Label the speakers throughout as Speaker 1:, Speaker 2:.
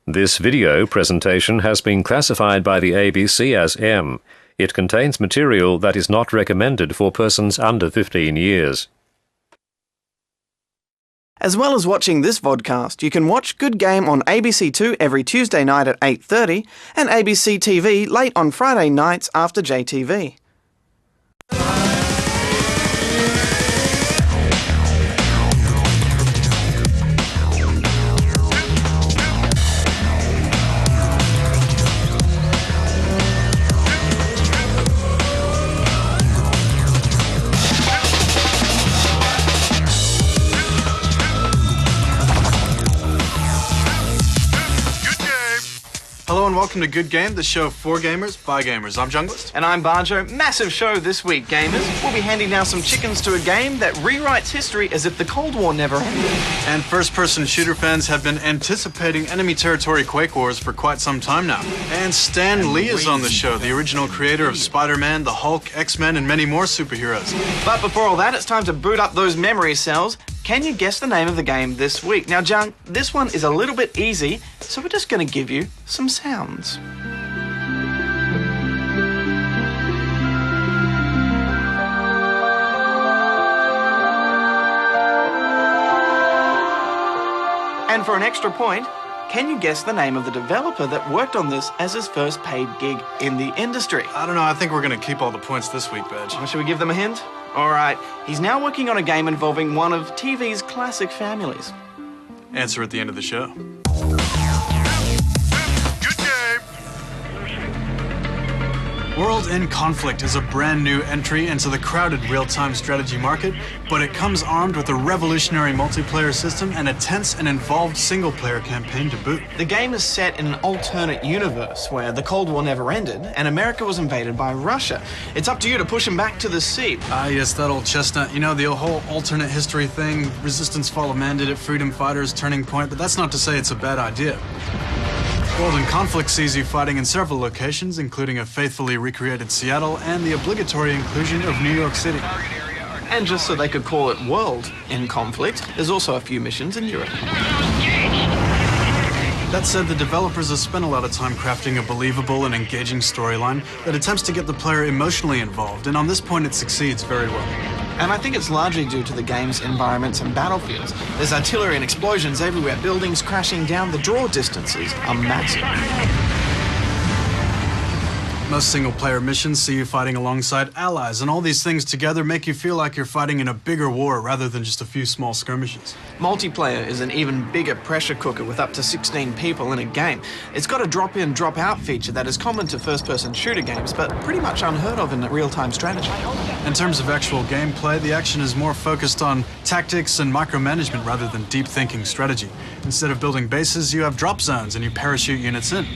Speaker 1: This video presentation has been classified by the ABC as M. It contains material that is not recommended for persons under 15 years.
Speaker 2: As well as watching this vodcast, you can watch Good Game on ABC2 every Tuesday night at 8:30 and ABC TV late on Friday nights after JTV.
Speaker 3: Hello and welcome to Good Game, the show for gamers, by gamers. I'm Junglist.
Speaker 2: And I'm Barjo. Massive show this week, gamers. We'll be handing down some chickens to a game that rewrites history as if the Cold War never ended.
Speaker 3: And first-person shooter fans have been anticipating enemy territory Quake Wars for quite some time now. And Stan Lee is on the show, the original creator of Spider-Man, the Hulk, X-Men, and many more superheroes.
Speaker 2: But before all that, it's time to boot up those memory cells. Can you guess the name of the game this week? Now, Jung, this one is a little bit easy, so we're just going to give you some sounds. And for an extra point, can you guess the name of the developer that worked on this as his first paid gig in the industry?
Speaker 3: I don't know, I think we're going to keep all the points this week, Badge.
Speaker 2: Should we give them a hint? All right, he's now working on a game involving one of TV's classic families.
Speaker 3: Answer at the end of the show. World in Conflict is a brand new entry into the crowded real-time strategy market, but it comes armed with a revolutionary multiplayer system and a tense and involved single-player campaign to boot.
Speaker 2: The game is set in an alternate universe where the Cold War never ended and America was invaded by Russia. It's up to you to push him back to the sea.
Speaker 3: Ah, yes, that old chestnut. You know, the whole alternate history thing, Resistance Fall of Man did it, Freedom Fighters, Turning Point, but that's not to say it's a bad idea. World in Conflict sees you fighting in several locations, including a faithfully recreated Seattle and the obligatory inclusion of New York City.
Speaker 2: And just so they could call it World in Conflict, there's also a few missions in Europe.
Speaker 3: That said, the developers have spent a lot of time crafting a believable and engaging storyline that attempts to get the player emotionally involved, and on this point it succeeds very well.
Speaker 2: And I think it's largely due to the game's environments and battlefields. There's artillery and explosions everywhere, buildings crashing down, the draw distances are massive.
Speaker 3: Most single-player missions see you fighting alongside allies, and all these things together make you feel like you're fighting in a bigger war rather than just a few small skirmishes.
Speaker 2: Multiplayer is an even bigger pressure cooker with up to 16 people in a game. It's got a drop-in, drop-out feature that is common to first-person shooter games, but pretty much unheard of in real-time strategy.
Speaker 3: In terms of actual gameplay, the action is more focused on tactics and micromanagement rather than deep-thinking strategy. Instead of building bases, you have drop zones and you parachute units in.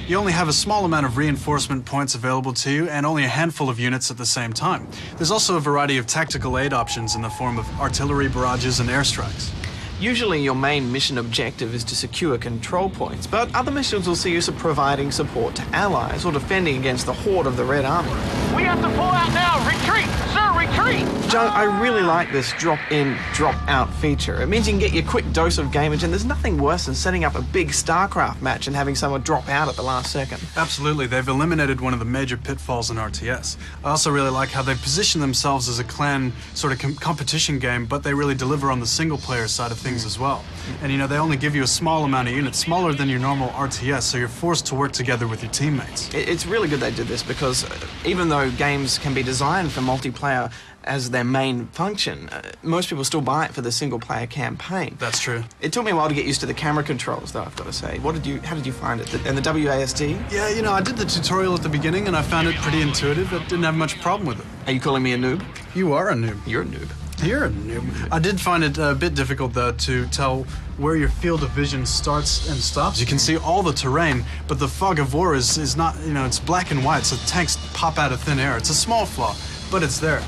Speaker 3: You only have a small amount of reinforcement points available to you and only a handful of units at the same time. There's also a variety of tactical aid options in the form of artillery barrages and airstrikes.
Speaker 2: Usually your main mission objective is to secure control points, but other missions will see you providing support to allies or defending against the horde of the Red Army.
Speaker 4: We have to pull out now! Retreat! Sir, retreat!
Speaker 2: Joe, I really like this drop-in, drop-out feature. It means you can get your quick dose of gamage, and there's nothing worse than setting up a big StarCraft match and having someone drop out at the last second.
Speaker 3: Absolutely, they've eliminated one of the major pitfalls in RTS. I also really like how they've positioned themselves as a clan sort of competition game, but they really deliver on the single-player side of things as well. And you know, they only give you a small amount of units, smaller than your normal RTS, so you're forced to work together with your teammates.
Speaker 2: It's really good they did this because even though games can be designed for multiplayer as their main function, most people still buy it for the single-player campaign.
Speaker 3: That's true.
Speaker 2: It took me a while to get used to the camera controls, though, I've got to say. How did you find it? And the WASD?
Speaker 3: Yeah, you know, I did the tutorial at the beginning and I found it pretty intuitive. I didn't have much problem with it.
Speaker 2: Are you calling me a noob?
Speaker 3: You are a noob.
Speaker 2: You're a noob.
Speaker 3: You're a noob. I did find it a bit difficult, though, to tell where your field of vision starts and stops. You can see all the terrain, but the fog of war is not, you know, it's black and white, so tanks pop out of thin air. It's a small flaw, but it's there.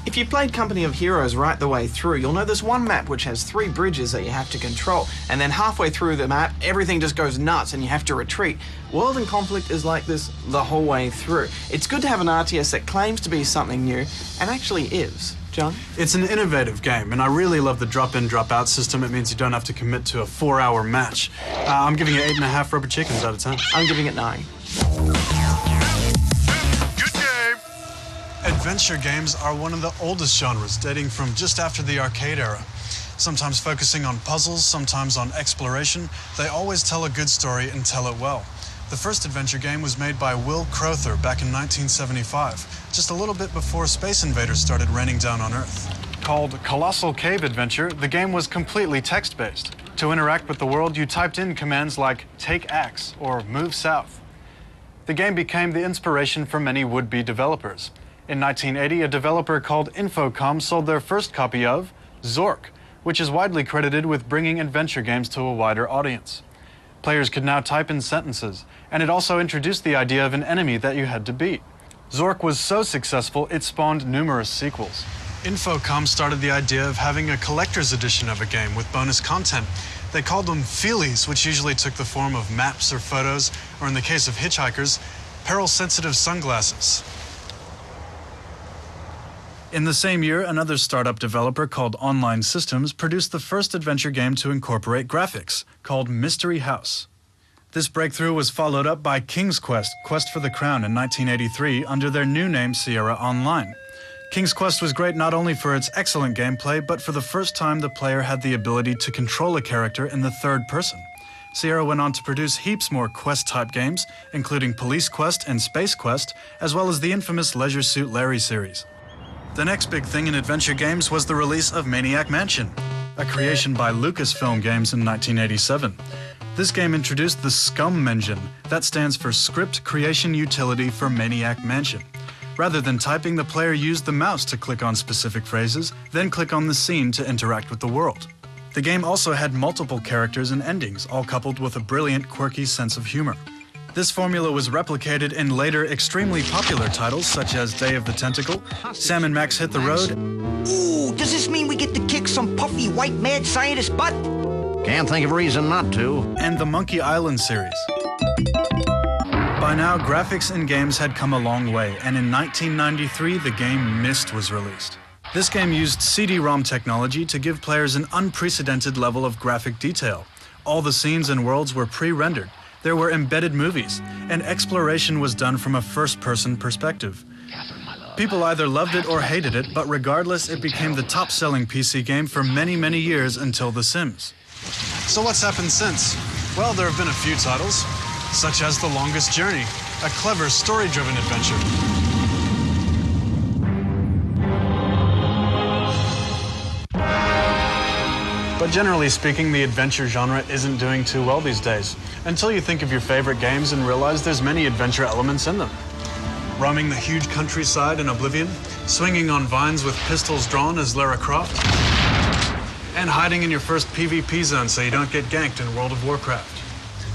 Speaker 2: If you played Company of Heroes right the way through, you'll know there's one map which has 3 bridges that you have to control, and then halfway through the map, everything just goes nuts and you have to retreat. World in Conflict is like this the whole way through. It's good to have an RTS that claims to be something new, and actually is. John?
Speaker 3: It's an innovative game, and I really love the drop-in, drop-out system. It means you don't have to commit to a 4-hour match. I'm giving it 8.5 rubber chickens out of 10.
Speaker 2: I'm giving it 9.
Speaker 4: Good game.
Speaker 3: Adventure games are one of the oldest genres, dating from just after the arcade era. Sometimes focusing on puzzles, sometimes on exploration, they always tell a good story and tell it well. The first adventure game was made by Will Crowther back in 1975, just a little bit before Space Invaders started raining down on Earth. Called Colossal Cave Adventure, the game was completely text-based. To interact with the world, you typed in commands like take axe or move south. The game became the inspiration for many would-be developers. In 1980, a developer called Infocom sold their first copy of Zork, which is widely credited with bringing adventure games to a wider audience. Players could now type in sentences, and it also introduced the idea of an enemy that you had to beat. Zork was so successful, it spawned numerous sequels. Infocom started the idea of having a collector's edition of a game with bonus content. They called them feelies, which usually took the form of maps or photos, or in the case of hitchhikers, peril-sensitive sunglasses. In the same year, another startup developer called Online Systems produced the first adventure game to incorporate graphics, called Mystery House. This breakthrough was followed up by King's Quest, Quest for the Crown in 1983 under their new name Sierra Online. King's Quest was great not only for its excellent gameplay, but for the first time the player had the ability to control a character in the third person. Sierra went on to produce heaps more Quest-type games, including Police Quest and Space Quest, as well as the infamous Leisure Suit Larry series. The next big thing in adventure games was the release of Maniac Mansion, a creation by Lucasfilm Games in 1987. This game introduced the SCUM engine, that stands for Script Creation Utility for Maniac Mansion. Rather than typing, the player used the mouse to click on specific phrases, then click on the scene to interact with the world. The game also had multiple characters and endings, all coupled with a brilliant, quirky sense of humor. This formula was replicated in later extremely popular titles such as Day of the Tentacle, Sam and Max Hit the Road.
Speaker 5: Ooh, does this mean we get to kick some puffy white mad scientist butt? Can't think of a reason not to.
Speaker 3: And the Monkey Island series. By now, graphics in games had come a long way, and in 1993, the game Myst was released. This game used CD-ROM technology to give players an unprecedented level of graphic detail. All the scenes and worlds were pre-rendered. There were embedded movies, and exploration was done from a first-person perspective. People either loved it or hated it, but regardless, it became the top-selling PC game for many, many years until The Sims. So what's happened since? Well, there have been a few titles, such as The Longest Journey, a clever, story-driven adventure. But generally speaking, the adventure genre isn't doing too well these days, until you think of your favorite games and realize there's many adventure elements in them. Roaming the huge countryside in Oblivion, swinging on vines with pistols drawn as Lara Croft, and hiding in your first PvP zone so you don't get ganked in World of Warcraft.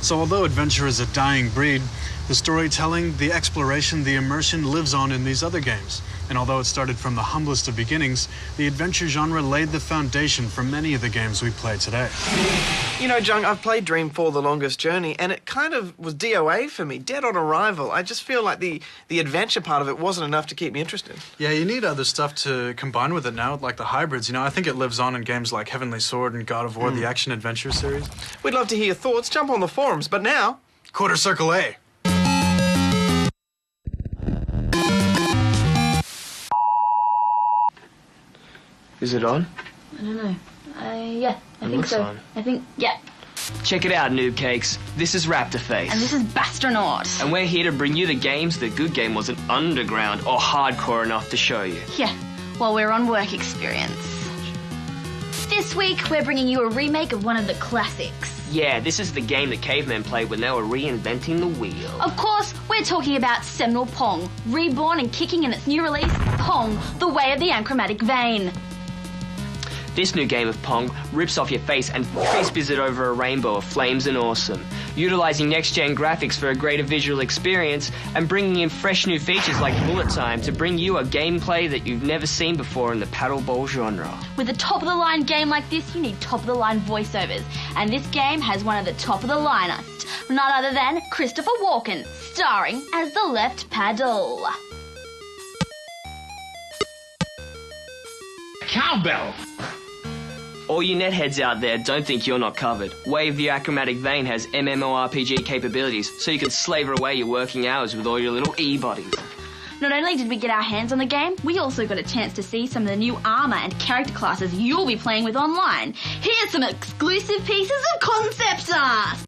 Speaker 3: So although adventure is a dying breed, the storytelling, the exploration, the immersion lives on in these other games. And although it started from the humblest of beginnings, the adventure genre laid the foundation for many of the games we play today.
Speaker 2: You know, Jung, I've played Dreamfall: The Longest Journey, and it kind of was DOA for me, dead on arrival. I just feel like the adventure part of it wasn't enough to keep me interested.
Speaker 3: Yeah, you need other stuff to combine with it now, like the hybrids. You know, I think it lives on in games like Heavenly Sword and God of War, the action-adventure series.
Speaker 2: We'd love to hear your thoughts. Jump on the forums, but now...
Speaker 3: Quarter Circle A.
Speaker 6: Is it on?
Speaker 7: I don't know. Yeah, I think so.
Speaker 6: On.
Speaker 7: I think, yeah.
Speaker 6: Check it out, noob cakes. This is Raptorface.
Speaker 7: And this is Bastronaut.
Speaker 6: And we're here to bring you the games that Good Game wasn't underground or hardcore enough to show you.
Speaker 7: Yeah, while we're on work experience. This week, we're bringing you a remake of one of the classics.
Speaker 6: Yeah, this is the game that cavemen played when they were reinventing the wheel.
Speaker 7: Of course, we're talking about seminal Pong, reborn and kicking in its new release, Pong, The Way of the Anchromatic Vein.
Speaker 6: This new game of Pong rips off your face and frisbees it over a rainbow of flames and awesome, utilizing next-gen graphics for a greater visual experience and bringing in fresh new features like bullet time to bring you a gameplay that you've never seen before in the paddle ball genre.
Speaker 7: With a top-of-the-line game like this, you need top-of-the-line voiceovers, and this game has one of the top-of-the-liners, none other than Christopher Walken, starring as the left paddle.
Speaker 8: cowbell.
Speaker 6: All you netheads out there, don't think you're not covered. Wave the Achromatic Vein has MMORPG capabilities, so you can slaver away your working hours with all your little e-bodies.
Speaker 7: Not only did we get our hands on the game, we also got a chance to see some of the new armor and character classes you'll be playing with online. Here's some exclusive pieces of concept art!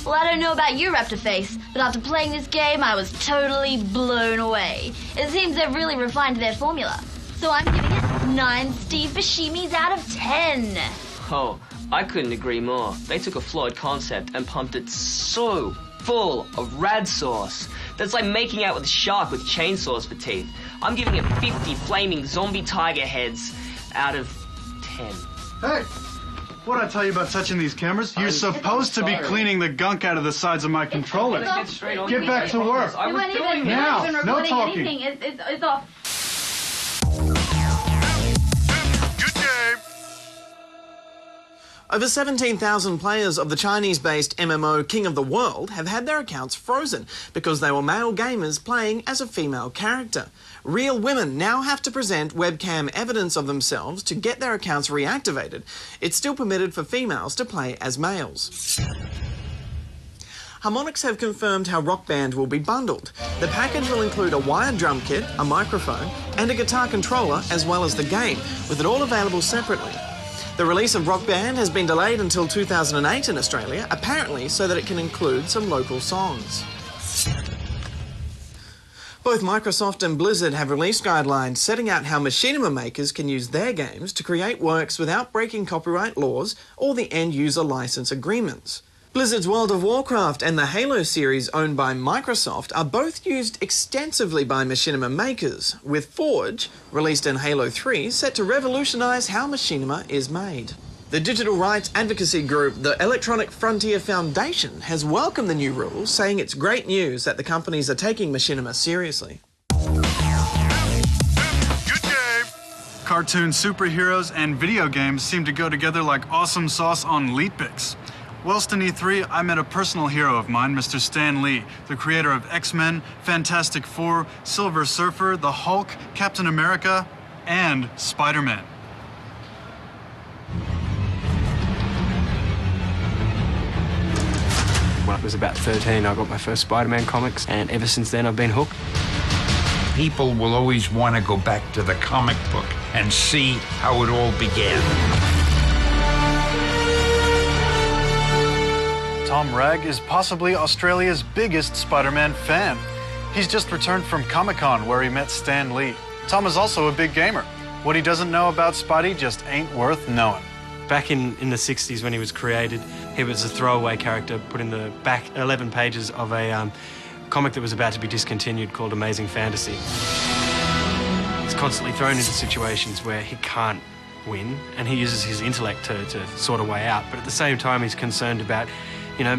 Speaker 7: Well, I don't know about you, Raptorface, but after playing this game, I was totally blown away. It seems they've really refined their formula. So I'm giving it 9 Steve Buscemi's out of 10.
Speaker 6: Oh, I couldn't agree more. They took a flawed concept and pumped it so full of rad sauce. That's like making out with a shark with chainsaws for teeth. I'm giving it 50 flaming zombie tiger heads out of 10.
Speaker 3: Hey, what'd I tell you about touching these cameras? You're supposed to be cleaning the gunk out of the sides of my controller. Get back to work.
Speaker 7: I was doing
Speaker 3: now. No talking.
Speaker 7: It's off.
Speaker 8: Good game.
Speaker 2: Over 17,000 players of the Chinese-based MMO King of the World have had their accounts frozen because they were male gamers playing as a female character. Real women now have to present webcam evidence of themselves to get their accounts reactivated. It's still permitted for females to play as males. Harmonix have confirmed how Rock Band will be bundled. The package will include a wired drum kit, a microphone, and a guitar controller, as well as the game, with it all available separately. The release of Rock Band has been delayed until 2008 in Australia, apparently so that it can include some local songs. Both Microsoft and Blizzard have released guidelines setting out how machinima makers can use their games to create works without breaking copyright laws or the end-user license agreements. Blizzard's World of Warcraft and the Halo series owned by Microsoft are both used extensively by machinima makers, with Forge, released in Halo 3, set to revolutionise how machinima is made. The digital rights advocacy group, the Electronic Frontier Foundation, has welcomed the new rules, saying it's great news that the companies are taking machinima seriously.
Speaker 8: Good game.
Speaker 3: Cartoon superheroes and video games seem to go together like awesome sauce on Leetbix. Whilst in E3, I met a personal hero of mine, Mr. Stan Lee, the creator of X-Men, Fantastic Four, Silver Surfer, the Hulk, Captain America, and Spider-Man.
Speaker 9: When I was about 13, I got my first Spider-Man comics, and ever since then I've been hooked.
Speaker 8: People will always want to go back to the comic book and see how it all began.
Speaker 3: Tom Ragg is possibly Australia's biggest Spider-Man fan. He's just returned from Comic-Con where he met Stan Lee. Tom is also a big gamer. What he doesn't know about Spidey just ain't worth knowing.
Speaker 9: Back in the 60s when he was created, he was a throwaway character put in the back 11 pages of a comic that was about to be discontinued called Amazing Fantasy. He's constantly thrown into situations where he can't win, and he uses his intellect to sort a way out, but at the same time he's concerned about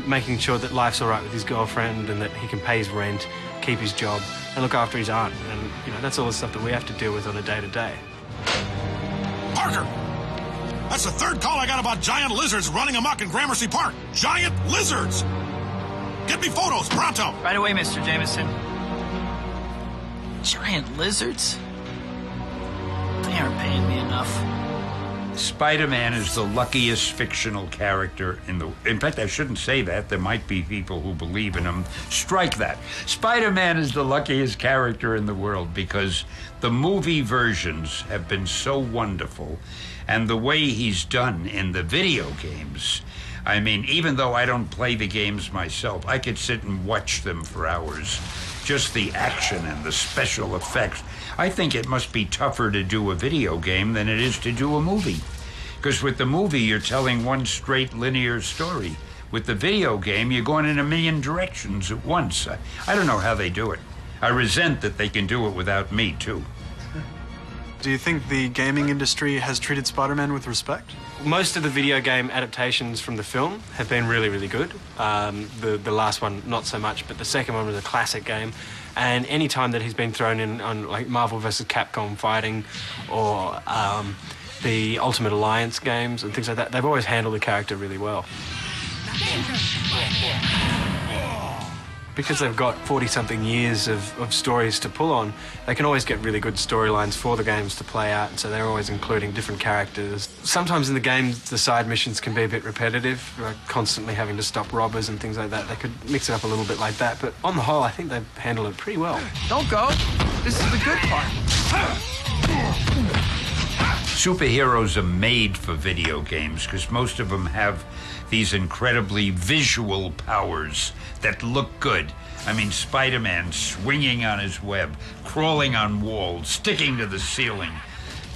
Speaker 9: making sure that life's all right with his girlfriend and that he can pay his rent, keep his job, and look after his aunt. And, that's all the stuff that we have to deal with on a day-to-day.
Speaker 10: Parker! That's the third call I got about giant lizards running amok in Gramercy Park. Giant lizards! Get me photos, pronto!
Speaker 11: Right away, Mr. Jameson. Giant lizards? They aren't paying me enough.
Speaker 8: Spider-Man is the luckiest fictional character in fact, I shouldn't say that. There might be people who believe in him. Strike that. Spider-Man is the luckiest character in the world because the movie versions have been so wonderful, and the way he's done in the video games. I mean, even though I don't play the games myself, I could sit and watch them for hours. Just the action and the special effects. I think it must be tougher to do a video game than it is to do a movie. Because with the movie, you're telling one straight linear story. With the video game, you're going in a million directions at once. I don't know how they do it. I resent that they can do it without me, too.
Speaker 3: Do you think the gaming industry has treated Spider-Man with respect?
Speaker 9: Most of the video game adaptations from the film have been really, really good. The last one, not so much, but the second one was a classic game. And any time that he's been thrown in on like Marvel vs. Capcom fighting or the Ultimate Alliance games and things like that, they've always handled the character really well. Because they've got 40-something years of stories to pull on, they can always get really good storylines for the games to play out, and so they're always including different characters. Sometimes in the game, the side missions can be a bit repetitive, like constantly having to stop robbers and things like that. They could mix it up a little bit like that, but on the whole, I think they've handled it pretty well.
Speaker 11: Don't go. This is the good part.
Speaker 8: Superheroes are made for video games because most of them have these incredibly visual powers that look good. I mean, Spider-Man swinging on his web, crawling on walls, sticking to the ceiling,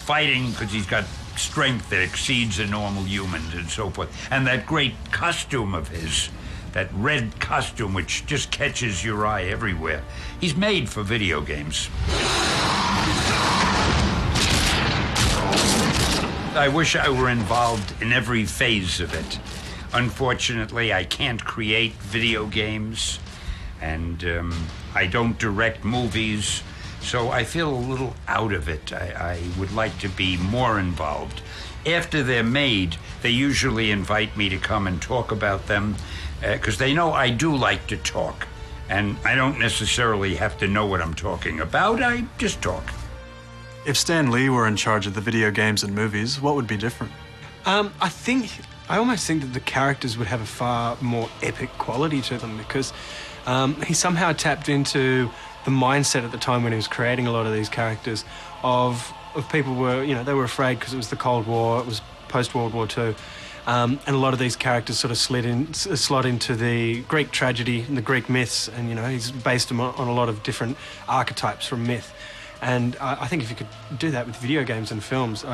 Speaker 8: fighting because he's got strength that exceeds a normal human and so forth. And that great costume of his, that red costume which just catches your eye everywhere. He's made for video games. I wish I were involved in every phase of it. Unfortunately, I can't create video games, and I don't direct movies, so I feel a little out of it. I would like to be more involved. After they're made, they usually invite me to come and talk about them, because they know I do like to talk, and I don't necessarily have to know what I'm talking about. I just talk.
Speaker 3: If Stan Lee were in charge of the video games and movies, what would be different?
Speaker 9: I almost think that the characters would have a far more epic quality to them because he somehow tapped into the mindset at the time when he was creating a lot of these characters of people were, they were afraid because it was the Cold War, it was post-World War II, and a lot of these characters sort of slot into the Greek tragedy and the Greek myths, and, he's based them on a lot of different archetypes from myth. And I think if you could do that with video games and films,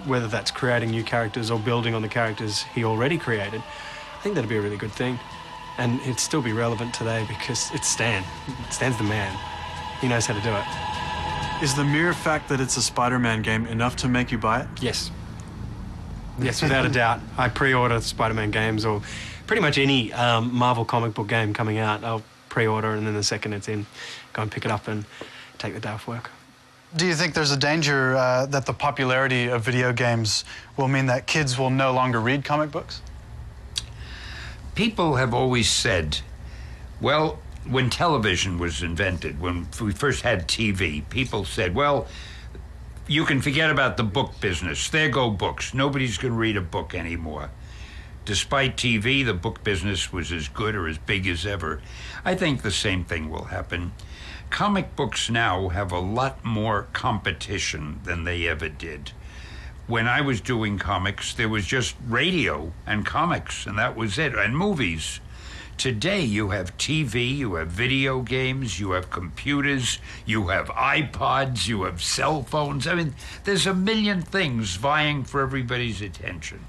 Speaker 9: whether that's creating new characters or building on the characters he already created, I think that'd be a really good thing. And it'd still be relevant today because it's Stan. Stan's the man. He knows how to do it.
Speaker 3: Is the mere fact that it's a Spider-Man game enough to make you buy it?
Speaker 9: Yes. Yes, without a doubt. I pre-order Spider-Man games or pretty much any Marvel comic book game coming out. I'll pre-order, and then the second it's in, go and pick it up and take the day off work.
Speaker 3: Do you think there's a danger that the popularity of video games will mean that kids will no longer read comic books?
Speaker 8: People have always said, well, when television was invented, when we first had TV, people said, well, you can forget about the book business. There go books. Nobody's going to read a book anymore. Despite TV, the book business was as good or as big as ever. I think the same thing will happen. Comic books now have a lot more competition than they ever did. When I was doing comics, there was just radio and comics, and that was it, and movies. Today, you have TV, you have video games, you have computers, you have iPods, you have cell phones. I mean, there's a million things vying for everybody's attention.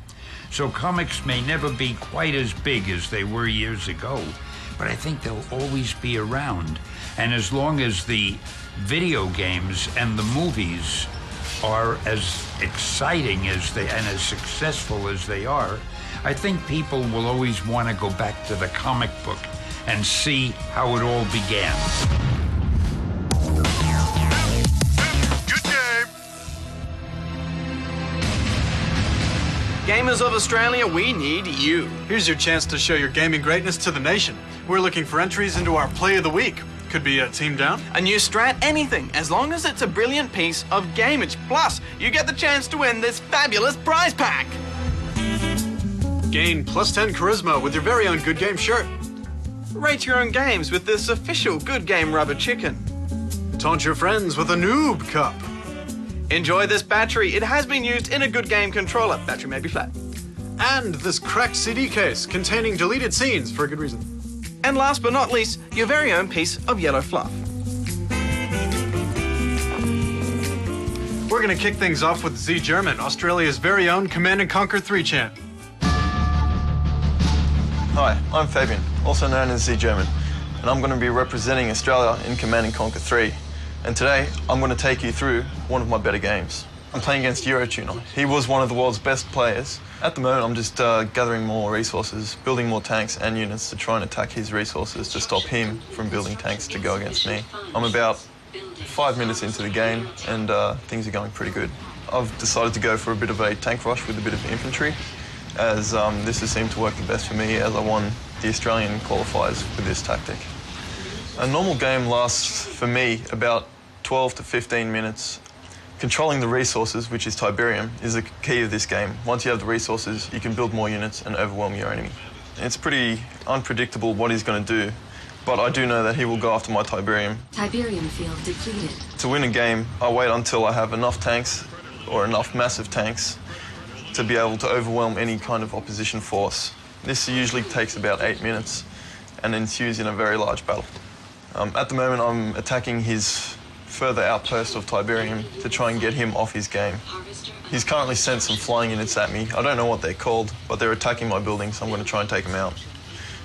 Speaker 8: So comics may never be quite as big as they were years ago, but I think they'll always be around. And as long as the video games and the movies are as exciting as and as successful as they are, I think people will always want to go back to the comic book and see how it all began.
Speaker 10: Good game.
Speaker 2: Gamers of Australia, we need you.
Speaker 3: Here's your chance to show your gaming greatness to the nation. We're looking for entries into our Play of the Week. Could be a team down.
Speaker 2: A new strat, anything, as long as it's a brilliant piece of gamage. Plus, you get the chance to win this fabulous prize pack.
Speaker 3: Gain +10 charisma with your very own Good Game shirt.
Speaker 2: Rate your own games with this official Good Game rubber chicken.
Speaker 3: Taunt your friends with a noob cup.
Speaker 2: Enjoy this battery. It has been used in a Good Game controller. Battery may be flat.
Speaker 3: And this cracked CD case containing deleted scenes for a good reason.
Speaker 2: And last but not least, your very own piece of yellow fluff.
Speaker 3: We're going to kick things off with Z German, Australia's very own Command & Conquer 3 champ.
Speaker 12: Hi, I'm Fabian, also known as Z German, and I'm going to be representing Australia in Command & Conquer 3. And today, I'm going to take you through one of my better games. I'm playing against Eurotuner. He was one of the world's best players. At the moment, I'm just gathering more resources, building more tanks and units to try and attack his resources to stop him from building tanks to go against me. I'm about 5 minutes into the game, and things are going pretty good. I've decided to go for a bit of a tank rush with a bit of infantry, as this has seemed to work the best for me, as I won the Australian qualifiers with this tactic. A normal game lasts, for me, about 12 to 15 minutes. Controlling the resources, which is Tiberium, is the key of this game. Once you have the resources, you can build more units and overwhelm your enemy. It's pretty unpredictable what he's going to do, but I do know that he will go after my Tiberium.
Speaker 13: Tiberium field depleted.
Speaker 12: To win a game, I wait until I have enough tanks, or enough massive tanks, to be able to overwhelm any kind of opposition force. This usually takes about 8 minutes and ensues in a very large battle. At the moment, I'm attacking his further outpost of Tiberium to try and get him off his game. He's currently sent some flying units at me. I don't know what they're called, but they're attacking my buildings, so I'm going to try and take them out.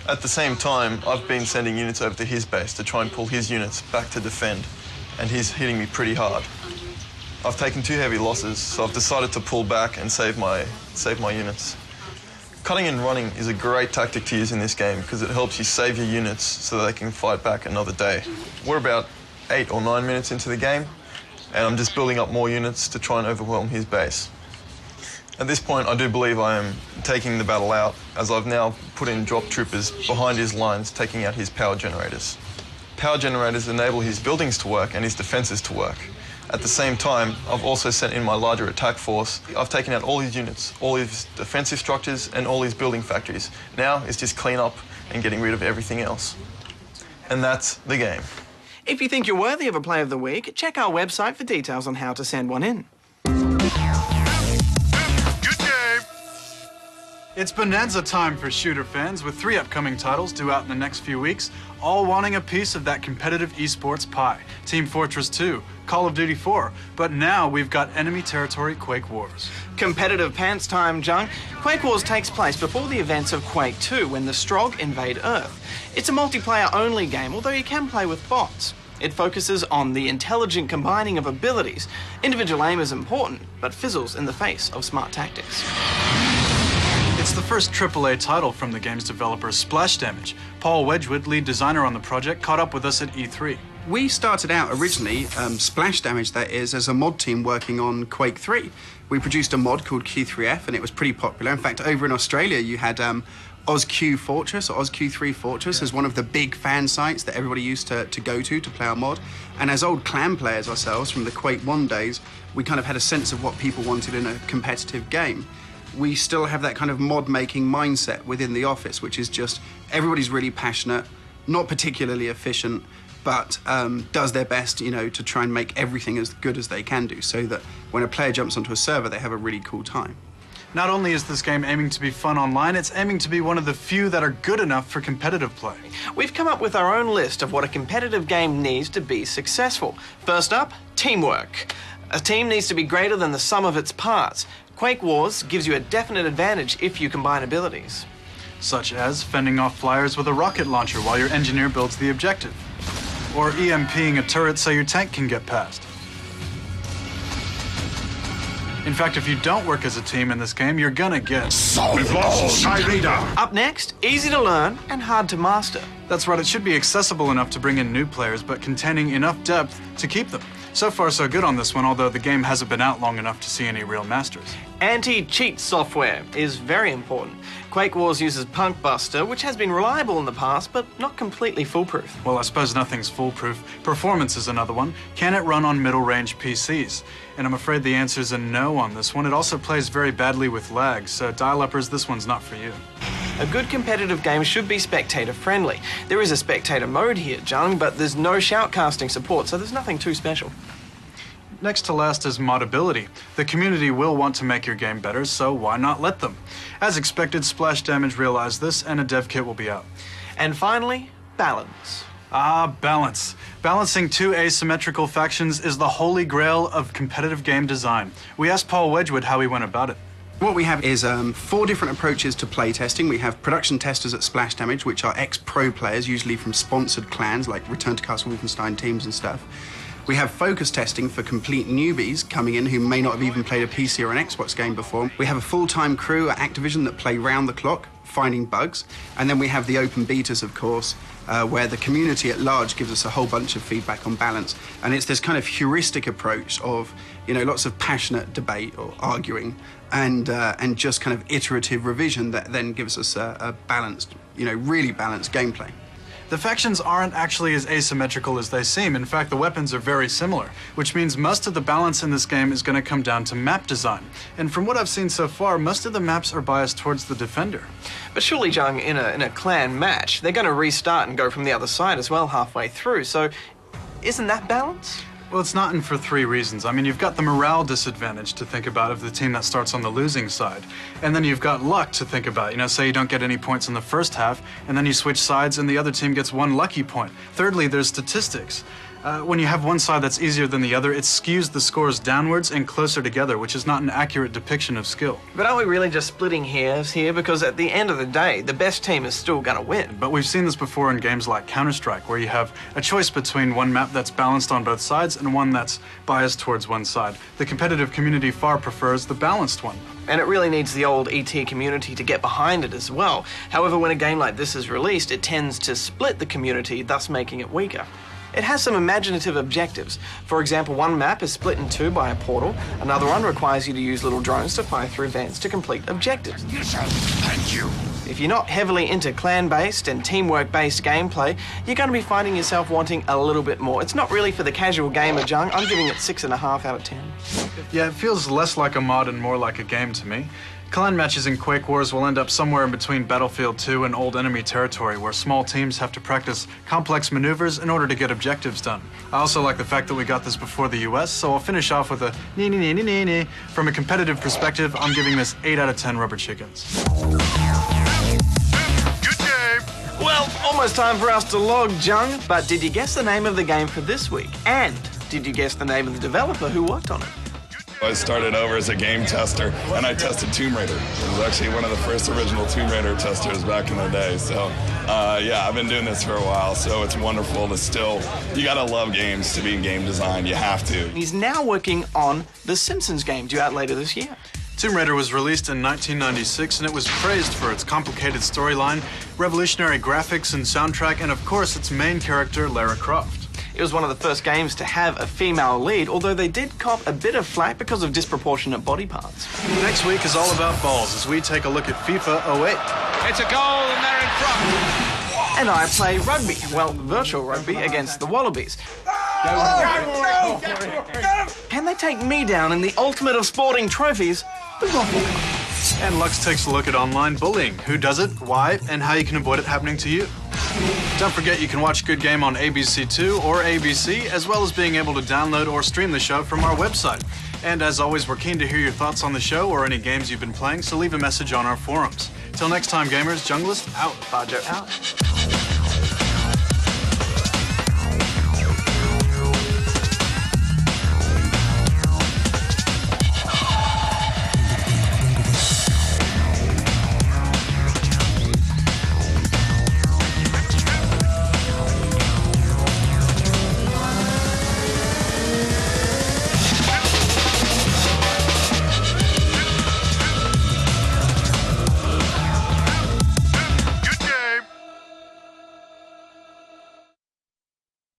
Speaker 12: At the same time, I've been sending units over to his base to try and pull his units back to defend, and he's hitting me pretty hard. I've taken 2 heavy losses, so I've decided to pull back and save my units. Cutting and running is a great tactic to use in this game because it helps you save your units so that they can fight back another day. We're about 8 or 9 minutes into the game, and I'm just building up more units to try and overwhelm his base. At this point, I do believe I am taking the battle out, as I've now put in drop troopers behind his lines, taking out his power generators. Power generators enable his buildings to work and his defences to work. At the same time, I've also sent in my larger attack force. I've taken out all his units, all his defensive structures, and all his building factories. Now it's just clean up and getting rid of everything else. And that's the game.
Speaker 2: If you think you're worthy of a Play of the Week, check our website for details on how to send one in.
Speaker 10: Good game!
Speaker 3: It's bonanza time for shooter fans, with 3 upcoming titles due out in the next few weeks, all wanting a piece of that competitive esports pie. Team Fortress 2, Call of Duty 4, but now we've got enemy territory Quake Wars.
Speaker 2: Competitive pants time, Jung. Quake Wars takes place before the events of Quake 2 when the Strogg invade Earth. It's a multiplayer-only game, although you can play with bots. It focuses on the intelligent combining of abilities. Individual aim is important, but fizzles in the face of smart tactics.
Speaker 3: It's the first AAA title from the game's developer Splash Damage. Paul Wedgwood, lead designer on the project, caught up with us at E3.
Speaker 14: We started out originally, Splash Damage that is, as a mod team working on Quake 3. We produced a mod called Q3F and it was pretty popular. In fact, over in Australia you had OzQ Fortress, or OzQ3 Fortress, as one of the big fan sites that everybody used to go to play our mod. And as old clan players ourselves from the Quake 1 days, we kind of had a sense of what people wanted in a competitive game. We still have that kind of mod-making mindset within the office, which is just everybody's really passionate, not particularly efficient, but does their best, you know, to try and make everything as good as they can do, so that when a player jumps onto a server, they have a really cool time.
Speaker 3: Not only is this game aiming to be fun online, it's aiming to be one of the few that are good enough for competitive play.
Speaker 2: We've come up with our own list of what a competitive game needs to be successful. First up, teamwork. A team needs to be greater than the sum of its parts. Quake Wars gives you a definite advantage if you combine abilities.
Speaker 3: Such as fending off flyers with a rocket launcher while your engineer builds the objective. Or EMPing a turret so your tank can get past. In fact, if you don't work as a team in this game, you're gonna get...
Speaker 10: We've lost side leader!
Speaker 2: Up next, easy to learn and hard to master.
Speaker 3: That's right, it should be accessible enough to bring in new players, but containing enough depth to keep them. So far, so good on this one, although the game hasn't been out long enough to see any real masters.
Speaker 2: Anti-cheat software is very important. Quake Wars uses Punkbuster, which has been reliable in the past, but not completely foolproof.
Speaker 3: Well, I suppose nothing's foolproof. Performance is another one. Can it run on middle-range PCs? And I'm afraid the answer's a no on this one. It also plays very badly with lag, so dial-uppers, this one's not for you.
Speaker 2: A good competitive game should be spectator-friendly. There is a spectator mode here, Jung, but there's no shoutcasting support, so there's nothing too special.
Speaker 3: Next to last is modability. The community will want to make your game better, so why not let them? As expected, Splash Damage realized this, and a dev kit will be out.
Speaker 2: And finally, balance.
Speaker 3: Ah, balance. Balancing 2 asymmetrical factions is the holy grail of competitive game design. We asked Paul Wedgwood how he went about it.
Speaker 14: What we have is 4 different approaches to play testing. We have production testers at Splash Damage, which are ex-pro players, usually from sponsored clans like Return to Castle Wolfenstein teams and stuff. We have focus testing for complete newbies coming in who may not have even played a PC or an Xbox game before. We have a full-time crew at Activision that play round the clock, finding bugs. And then we have the open betas, of course, where the community at large gives us a whole bunch of feedback on balance. And it's this kind of heuristic approach of, you know, lots of passionate debate or arguing and just kind of iterative revision that then gives us a balanced, you know, really balanced gameplay.
Speaker 3: The factions aren't actually as asymmetrical as they seem. In fact, the weapons are very similar, which means most of the balance in this game is going to come down to map design. And from what I've seen so far, most of the maps are biased towards the defender.
Speaker 2: But surely, Jung, in a clan match, they're going to restart and go from the other side as well halfway through, so isn't that balance?
Speaker 3: Well, it's not, and for 3 reasons. I mean, you've got the morale disadvantage to think about of the team that starts on the losing side. And then you've got luck to think about. You know, say you don't get any points in the first half, and then you switch sides and the other team gets 1 lucky point. Thirdly, there's statistics. When you have one side that's easier than the other, it skews the scores downwards and closer together, which is not an accurate depiction of skill.
Speaker 2: But are we really just splitting hairs here? Because at the end of the day, the best team is still going to win.
Speaker 3: But we've seen this before in games like Counter-Strike, where you have a choice between one map that's balanced on both sides and one that's biased towards one side. The competitive community far prefers the balanced one.
Speaker 2: And it really needs the old ET community to get behind it as well. However, when a game like this is released, it tends to split the community, thus making it weaker. It has some imaginative objectives. For example, one map is split in 2 by a portal, another one requires you to use little drones to fly through vents to complete objectives.
Speaker 10: Thank you.
Speaker 2: If you're not heavily into clan-based and teamwork-based gameplay, you're going to be finding yourself wanting a little bit more. It's not really for the casual gamer, Jung. I'm giving it 6.5 out of 10.
Speaker 3: Yeah, it feels less like a mod and more like a game to me. Clan matches in Quake Wars will end up somewhere in between Battlefield 2 and old enemy territory, where small teams have to practice complex maneuvers in order to get objectives done. I also like the fact that we got this before the US, so I'll finish off with a nee. From a competitive perspective, I'm giving this 8 out of 10 rubber chickens.
Speaker 10: Good game.
Speaker 2: Well, almost time for us to log, Jung, but did you guess the name of the game for this week? And did you guess the name of the developer who worked on it?
Speaker 15: I started over as a game tester, and I tested Tomb Raider. I was actually one of the first original Tomb Raider testers back in the day. So, yeah, I've been doing this for a while, so it's wonderful to still, you gotta love games to be in game design. You have to.
Speaker 2: He's now working on the Simpsons game due out later this year.
Speaker 3: Tomb Raider was released in 1996, and it was praised for its complicated storyline, revolutionary graphics and soundtrack, and of course, its main character, Lara Croft.
Speaker 2: It was one of the first games to have a female lead, although they did cop a bit of flack because of disproportionate body parts.
Speaker 3: Next week is all about balls as we take a look at FIFA 08.
Speaker 4: It's a goal and they're in front.
Speaker 2: And I play rugby, well, virtual rugby, against the Wallabies. Can they take me down in the ultimate of sporting trophies, the Waffle Cup?
Speaker 3: And Lux takes a look at online bullying. Who does it, why, and how you can avoid it happening to you. Don't forget you can watch Good Game on ABC2 or ABC, as well as being able to download or stream the show from our website. And as always, we're keen to hear your thoughts on the show or any games you've been playing, so leave a message on our forums. Till next time, gamers, Junglist out.
Speaker 2: Bajo out.